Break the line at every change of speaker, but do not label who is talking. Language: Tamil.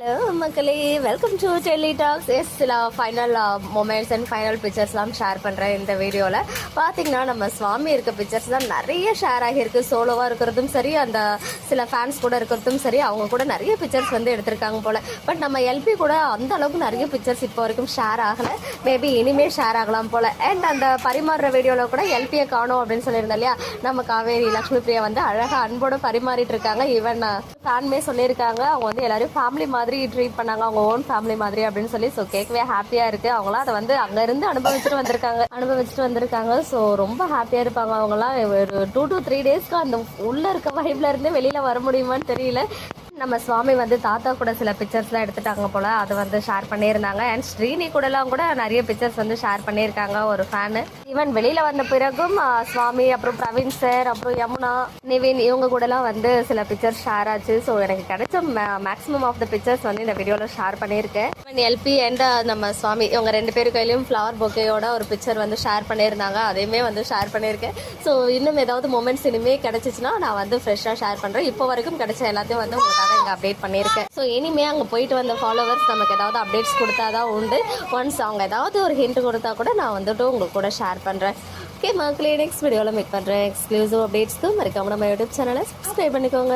ஹலோ மக்களே, வெல்கம் டு டெல்லி டாக்ஸ். சில ஃபைனல் மொமெண்ட்ஸ் அண்ட் ஃபைனல் பிக்சர்ஸ்லாம் ஷேர் பண்ணுறேன் இந்த வீடியோவில். பார்த்தீங்கன்னா நம்ம சுவாமி இருக்க பிக்சர்ஸ் தான் நிறைய ஷேர் ஆகியிருக்கு. சோலோவாக இருக்கிறதும் சரி, அந்த சில ஃபேன்ஸ் கூட இருக்கிறதும் சரி, அவங்க கூட நிறைய பிக்சர்ஸ் வந்து எடுத்திருக்காங்க போல். பட் நம்ம எல்பி கூட அந்த அளவுக்கு நிறைய பிக்சர்ஸ் இப்போ வரைக்கும் ஷேர் ஆகலை. மேபி இனிமேல் ஷேர் ஆகலாம் போல். அண்ட் அந்த பரிமாறுற வீடியோவில் கூட எல்பியை காணும் அப்படின்னு சொல்லியிருந்தோம் இல்லையா, நம்ம காவேரி லக்ஷ்மி பிரியா வந்து அழகாக அன்போடு பரிமாறிட்டு இருக்காங்க. ஈவன் ஃபேன்மே சொல்லியிருக்காங்க அவங்க வந்து எல்லாரும் ஃபேமிலி மாதிரி ட்ரீட் பண்ணாங்க, அவங்க ஓன் ஃபேமிலி மாதிரி அப்படின்னு சொல்லி. ஸோ கேட்கவே ஹாப்பியாக இருக்குது. அவங்களாம் அதை வந்து அங்கேருந்து அனுபவிச்சுட்டு வந்திருக்காங்க. ஸோ ரொம்ப ஹாப்பியாக இருப்பாங்க அவங்களாம். ஒரு 2 to 3 டேஸ்க்கு அந்த உள்ளே இருக்க வைப்ல இருந்து வெளியில் வர முடியுமான்னு தெரியல. நம்ம சுவாமி வந்து தாத்தா கூட சில பிக்சர்ஸ்லாம் எடுத்துட்டாங்க போல், அது வந்து ஷேர் பண்ணியிருந்தாங்க. அண்ட் ஸ்ரீனி கூடலாம் கூட நிறைய பிக்சர்ஸ் வந்து ஷேர் பண்ணியிருக்காங்க ஒரு ஃபேனு. ஈவன் வெளியில் வந்த பிறகும் சுவாமி, அப்புறம் பிரவீன் சார், அப்புறம் யமுனா, நிவின், இவங்க கூடலாம் வந்து சில பிக்சர்ஸ் ஷேர் ஆச்சு. ஸோ எனக்கு கிடைச்ச மேக்ஸிமம் ஆஃப் த பிக்சர்ஸ் வந்து இந்த வீடியோவில் ஷேர் பண்ணியிருக்கேன். எல்பி அண்ட் நம்ம சுவாமி இவங்க 2 பேரு கையிலையும் ஃப்ளவர் பொக்கேயோட ஒரு பிக்சர் வந்து ஷேர் பண்ணியிருந்தாங்க. அதையுமே வந்து ஷேர் பண்ணியிருக்கேன். ஸோ இன்னும் ஏதாவது மொமெண்ட்ஸ் இனிமேல் கிடச்சிச்சின்னா நான் வந்து ஃப்ரெஷ்ஷாக ஷேர் பண்ணுறேன். இப்போ வரைக்கும் கிடைச்ச எல்லாத்தையும் வந்து உங்களுக்காக இங்கே அப்டேட் பண்ணியிருக்கேன். ஸோ இனிமேல் அங்கே போயிட்டு வந்த ஃபாலோவர்ஸ் நமக்கு ஏதாவது அப்டேட்ஸ் கொடுத்தா தான் உண்டு. ஒன்ஸ் அவங்க ஏதாவது ஒரு ஹிண்ட் கொடுத்தா கூட நான் வந்துட்டு உங்களுக்கு கூட ஷேர் பண்ணுறேன். ஓகே மக்களே, நெக்ஸ்ட் வீடியோவில் மீட் பண்ணுறேன். எக்ஸ்க்ளூசிவ் அப்டேட்ஸ்க்கு மறக்காம நம்ம யூடியூப் சேனலை சப்ஸ்கிரைப் பண்ணிக்கோங்க.